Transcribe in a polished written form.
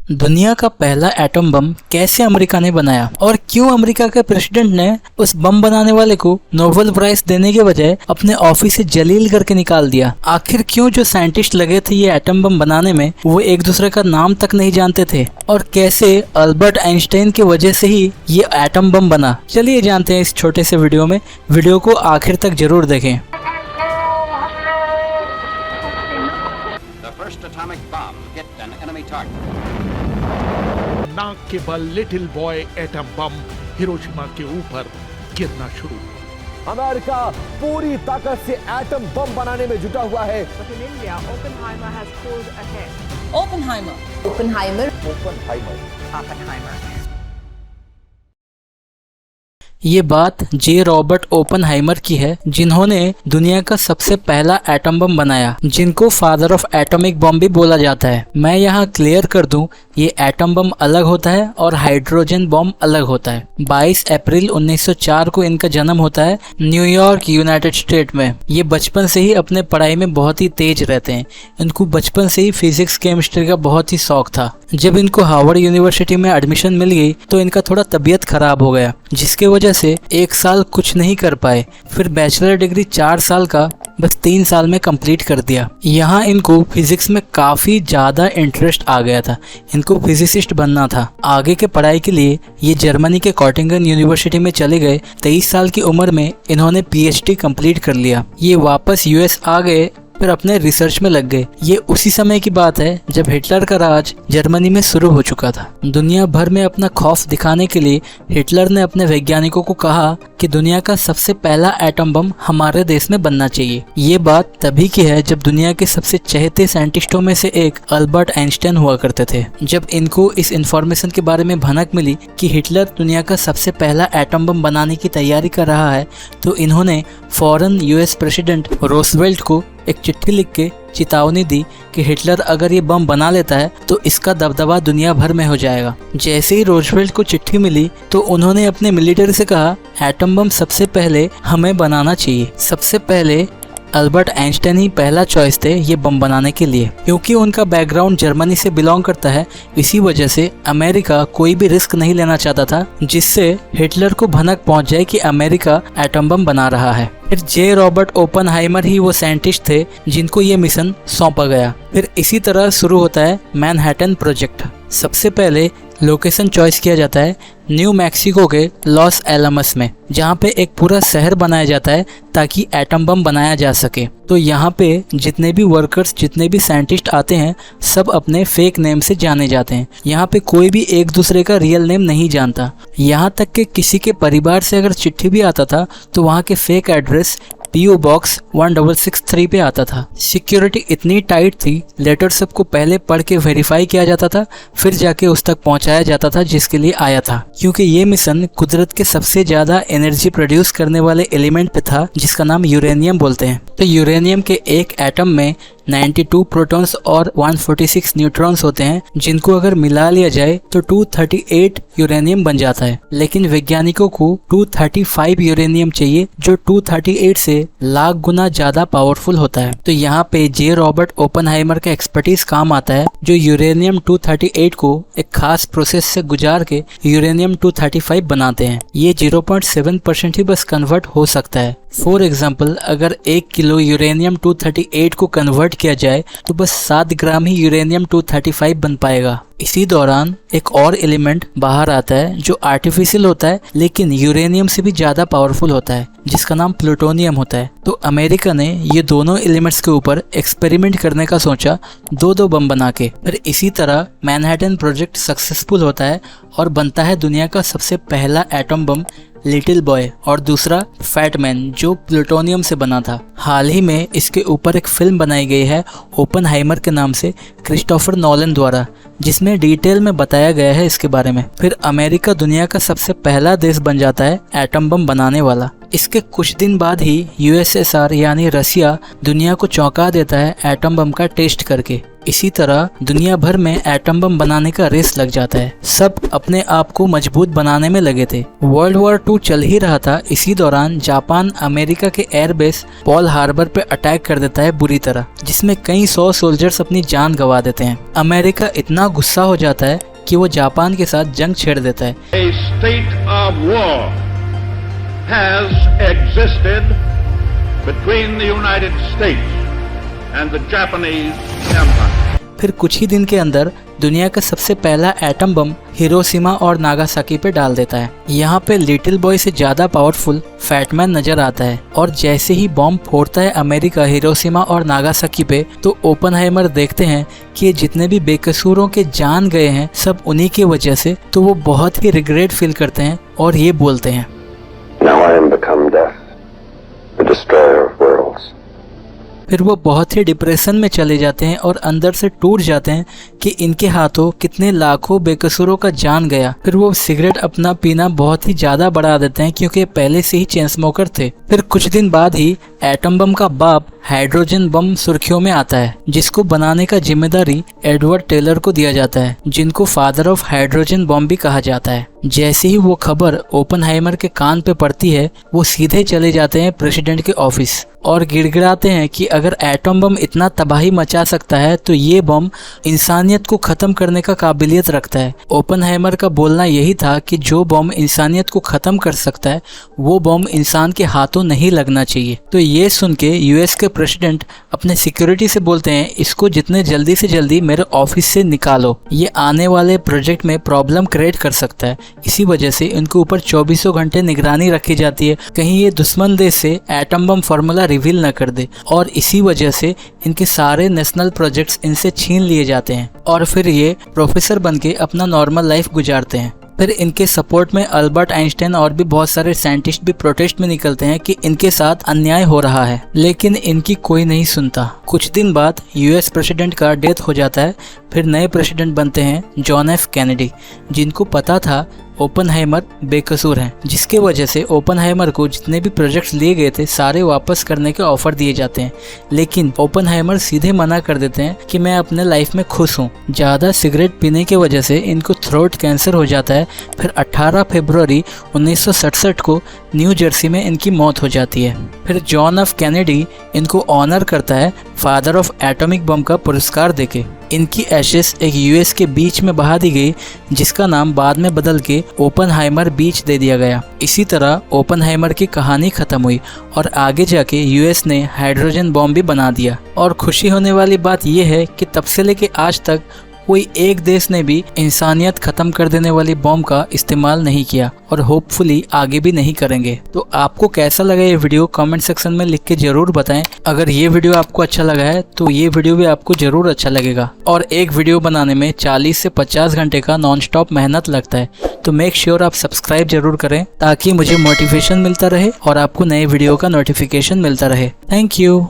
दुनिया का पहला एटम बम कैसे अमेरिका ने बनाया और क्यों अमेरिका के प्रेसिडेंट ने उस बम बनाने वाले को नोबेल प्राइज देने के बजाय अपने ऑफिस से जलील करके निकाल दिया। आखिर क्यों जो साइंटिस्ट लगे थे ये एटम बम बनाने में वो एक दूसरे का नाम तक नहीं जानते थे और कैसे अल्बर्ट आइंस्टाइन की वजह से ही ये एटम बम बना। चलिए जानते हैं इस छोटे से वीडियो में। वीडियो को आखिर तक जरूर देखें। ना केवल little boy atom bomb Hiroshima के ऊपर गिरना शुरू। अमेरिका पूरी ताकत से एटम बम बनाने में जुटा हुआ है। But in India, Oppenheimer has pulled ahead. Oppenheimer. ये बात जे रॉबर्ट ओपनहाइमर की है, जिन्होंने दुनिया का सबसे पहला एटम बम बनाया, जिनको फादर ऑफ एटॉमिक बम भी बोला जाता है। मैं यहाँ क्लियर कर दूं, ये एटम बम अलग होता है और हाइड्रोजन बम अलग होता है। 22 अप्रैल 1904 को इनका जन्म होता है न्यूयॉर्क, यूनाइटेड स्टेट में। ये बचपन से ही अपने पढ़ाई में बहुत ही तेज रहते हैं। इनको बचपन से ही फिजिक्स केमिस्ट्री का बहुत ही शौक था। जब इनको हार्वर्ड यूनिवर्सिटी में एडमिशन मिल गई तो इनका थोड़ा तबीयत खराब हो गया, जिसके वजह से एक साल कुछ नहीं कर पाए। फिर बैचलर डिग्री 4 साल का बस 3 साल में कंप्लीट कर दिया। यहाँ इनको फिजिक्स में काफी ज्यादा इंटरेस्ट आ गया था। इनको फिजिसिस्ट बनना था। आगे के पढ़ाई के लिए ये जर्मनी के कॉटिंगन यूनिवर्सिटी में चले गए। 23 साल की उम्र में इन्होंने पीएचडी कंप्लीट कर लिया। ये वापस यूएस आ गए, फिर अपने रिसर्च में लग गए। ये उसी समय की बात है जब हिटलर का राज जर्मनी में शुरू हो चुका था। दुनिया भर में अपना खौफ दिखाने के लिए हिटलर ने अपने वैज्ञानिकों को कहा कि दुनिया का सबसे पहला एटम बम हमारे देश में बनना चाहिए। ये बात तभी की है जब दुनिया के सबसे चहेते साइंटिस्टों में से एक अल्बर्ट आइंस्टाइन हुआ करते थे। जब इनको इस इंफॉर्मेशन के बारे में भनक मिली कि हिटलर दुनिया का सबसे पहला एटम बम बनाने की तैयारी कर रहा है, तो इन्होंने फौरन यूएस प्रेसिडेंट रूजवेल्ट को एक चिट्ठी लिख के चेतावनी दी कि हिटलर अगर ये बम बना लेता है तो इसका दबदबा दुनिया भर में हो जाएगा। जैसे ही रूजवेल्ट को चिट्ठी मिली तो उन्होंने अपने मिलिट्री से कहा, एटम बम सबसे पहले हमें बनाना चाहिए। सबसे पहले अल्बर्ट आइंस्टाइन ही पहला चॉइस थे ये बम बनाने के लिए। क्योंकि उनका बैकग्राउंड जर्मनी से बिलोंग करता है, इसी वजह से अमेरिका कोई भी रिस्क नहीं लेना चाहता था जिससे हिटलर को भनक पहुंच जाए कि अमेरिका एटम बम बना रहा है। फिर जे रॉबर्ट ओपनहाइमर ही वो साइंटिस्ट थे जिनको ये मिशन सौंपा गया। फिर इसी तरह शुरू होता है मैनहट्टन प्रोजेक्ट। सबसे पहले लोकेशन चॉइस किया जाता है न्यू मैक्सिको के लॉस एलमस में, जहाँ पे एक पूरा शहर बनाया जाता है ताकि एटम बम बनाया जा सके। तो यहाँ पे जितने भी वर्कर्स, जितने भी साइंटिस्ट आते हैं, सब अपने फेक नेम से जाने जाते हैं। यहाँ पे कोई भी एक दूसरे का रियल नेम नहीं जानता। यहाँ तक कि किसी के परिवार से अगर चिट्ठी भी आता था तो वहाँ के फेक एड्रेस PO बॉक्स 1663 पे आता था। सिक्योरिटी इतनी टाइट थी, लेटर सबको पहले पढ़ के वेरीफाई किया जाता था, फिर जाके उस तक पहुंचाया जाता था जिसके लिए आया था। क्योंकि ये मिशन कुदरत के सबसे ज्यादा एनर्जी प्रोड्यूस करने वाले एलिमेंट पे था, जिसका नाम यूरेनियम बोलते हैं। तो यूरेनियम के एक एटम में 92 प्रोटॉन्स और 146 न्यूट्रॉन्स होते हैं, जिनको अगर मिला लिया जाए तो 238 यूरेनियम बन जाता है। लेकिन वैज्ञानिकों को 235 यूरेनियम चाहिए, जो 238 से लाख गुना ज्यादा पावरफुल होता है। तो यहाँ पे जे रॉबर्ट ओपनहाइमर का एक्सपर्टीज काम आता है, जो यूरेनियम 238 को एक खास प्रोसेस से गुजार के यूरेनियम 235 बनाते हैं। ये 0.7% ही बस कन्वर्ट हो सकता है। फॉर एग्जाम्पल, अगर 1 किलो यूरेनियम 238 को कन्वर्ट किया जाए तो बस 7 ग्राम ही यूरेनियम 235 बन पाएगा। इसी दौरान एक और एलिमेंट बाहर आता है जो आर्टिफिशियल होता है लेकिन यूरेनियम से भी ज्यादा पावरफुल होता है, जिसका नाम प्लूटोनियम होता है। तो अमेरिका ने ये दोनों एलिमेंट्स के ऊपर एक्सपेरिमेंट करने का सोचा, 2-2 बम बना के। फिर इसी तरह मैनहट्टन प्रोजेक्ट सक्सेसफुल होता है और बनता है दुनिया का सबसे पहला एटम बम लिटिल बॉय, और दूसरा फैटमैन जो प्लूटोनियम से बना था। हाल ही में इसके ऊपर एक फिल्म बनाई गई है ओपनहाइमर के नाम से, क्रिस्टोफर नॉलन द्वारा, जिसमें डिटेल में बताया गया है इसके बारे में। फिर अमेरिका दुनिया का सबसे पहला देश बन जाता है एटम बम बनाने वाला। इसके कुछ दिन बाद ही यूएसएसआर यानी रसिया दुनिया को चौंका देता है एटम बम का टेस्ट करके। इसी तरह दुनिया भर में एटम बम बनाने का रेस लग जाता है। सब अपने आप को मजबूत बनाने में लगे थे। वर्ल्ड वॉर 2 चल ही रहा था। इसी दौरान जापान अमेरिका के एयरबेस पर्ल हार्बर पे अटैक कर देता है बुरी तरह, जिसमें कई 100 सोल्जर्स अपनी जान गंवा देते हैं। अमेरिका इतना गुस्सा हो जाता है कि वो जापान के साथ जंग छेड़ देता है। A state of war has existed between the United States and the Japanese Empire. फिर कुछ ही दिन के अंदर दुनिया का सबसे पहला एटम बम हिरोशिमा और नागासाकी पे डाल देता है। यहाँ पे लिटिल बॉय से ज्यादा पावरफुल फैटमैन नजर आता है और जैसे ही बॉम्ब फोड़ता है अमेरिका हिरोशिमा और नागासाकी पे, तो ओपनहाइमर देखते हैं कि ये जितने भी बेकसूरों के जान गए हैं सब उन्हीं की वजह से। तो वो बहुत ही रिग्रेट फील करते हैं और ये बोलते हैं, Now I am become death, the destroyer of worlds. फिर वो बहुत ही डिप्रेशन में चले जाते हैं और अंदर से टूट जाते हैं कि इनके हाथों कितने लाखों बेकसूरों का जान गया। फिर वो सिगरेट अपना पीना बहुत ही ज्यादा बढ़ा देते हैं क्योंकि पहले से ही चेन स्मोकर थे। फिर कुछ दिन बाद ही एटम बम का बाप हाइड्रोजन बम सुर्खियों में आता है, जिसको बनाने का जिम्मेदारी एडवर्ड टेलर को दिया जाता है, जिनको फादर ऑफ हाइड्रोजन बम भी कहा जाता है। जैसे ही वो खबर ओपनहाइमर के कान पे पड़ती है, वो सीधे चले जाते हैं प्रेसिडेंट के ऑफिस और गिड़गिड़ाते हैं कि अगर एटम बम इतना तबाही मचा सकता है तो ये बम इंसानियत को खत्म करने का काबिलियत रखता है। ओपनहाइमर का बोलना यही था कि जो बम इंसानियत को खत्म कर सकता है वो बम इंसान के हाथों नहीं लगना चाहिए। तो ये सुन के यूएस के प्रेसिडेंट अपने सिक्योरिटी से बोलते हैं, इसको जितने जल्दी से जल्दी मेरे ऑफिस से निकालो, ये आने वाले प्रोजेक्ट में प्रॉब्लम क्रिएट कर सकता है। इसी वजह से इनके ऊपर 24 घंटे निगरानी रखी जाती है, कहीं ये दुश्मन देश से एटम बम फार्मूला रिवील न कर दे। और इसी वजह से इनके सारे नेशनल प्रोजेक्ट्स इनसे छीन लिए जाते हैं और फिर ये प्रोफेसर बनके अपना नॉर्मल लाइफ गुजारते हैं। फिर इनके सपोर्ट में अल्बर्ट आइंस्टाइन और भी बहुत सारे साइंटिस्ट भी प्रोटेस्ट में निकलते हैं कि इनके साथ अन्याय हो रहा है, लेकिन इनकी कोई नहीं सुनता। कुछ दिन बाद यूएस प्रेसिडेंट का डेथ हो जाता है। फिर नए प्रेसिडेंट बनते हैं जॉन एफ कैनेडी, जिनको पता था ओपनहाइमर बेकसूर हैं, जिसके वजह से ओपनहाइमर को जितने भी प्रोजेक्ट्स लिए गए थे सारे वापस करने के ऑफर दिए जाते हैं। लेकिन ओपनहाइमर सीधे मना कर देते हैं कि मैं अपने लाइफ में खुश हूँ। ज़्यादा सिगरेट पीने की वजह से इनको थ्रोट कैंसर हो जाता है। फिर 18 फरवरी 1967 को न्यू जर्सी में इनकी मौत हो जाती है। फिर जॉन एफ कैनेडी इनको ऑनर करता है फादर ऑफ एटॉमिक बम का पुरस्कार देके। इनकी एशेस एक यूएस के बीच में बहा दी गई, जिसका नाम बाद में बदल के ओपनहाइमर बीच दे दिया गया। इसी तरह ओपनहाइमर की कहानी खत्म हुई और आगे जाके यूएस ने हाइड्रोजन बॉम्ब भी बना दिया। और खुशी होने वाली बात यह है कि तब से लेके आज तक कोई एक देश ने भी इंसानियत खत्म कर देने वाली बॉम्ब का इस्तेमाल नहीं किया और होपफुली आगे भी नहीं करेंगे। तो आपको कैसा लगा ये वीडियो कमेंट सेक्शन में लिख के जरूर बताएं। अगर ये वीडियो आपको अच्छा लगा है तो ये वीडियो भी आपको जरूर अच्छा लगेगा। और एक वीडियो बनाने में 40 से 50 घंटे का नॉन स्टॉप मेहनत लगता है, तो मेक श्योर आप सब्सक्राइब जरूर करें ताकि मुझे मोटिवेशन मिलता रहे और आपको नए वीडियो का नोटिफिकेशन मिलता रहे। Thank you.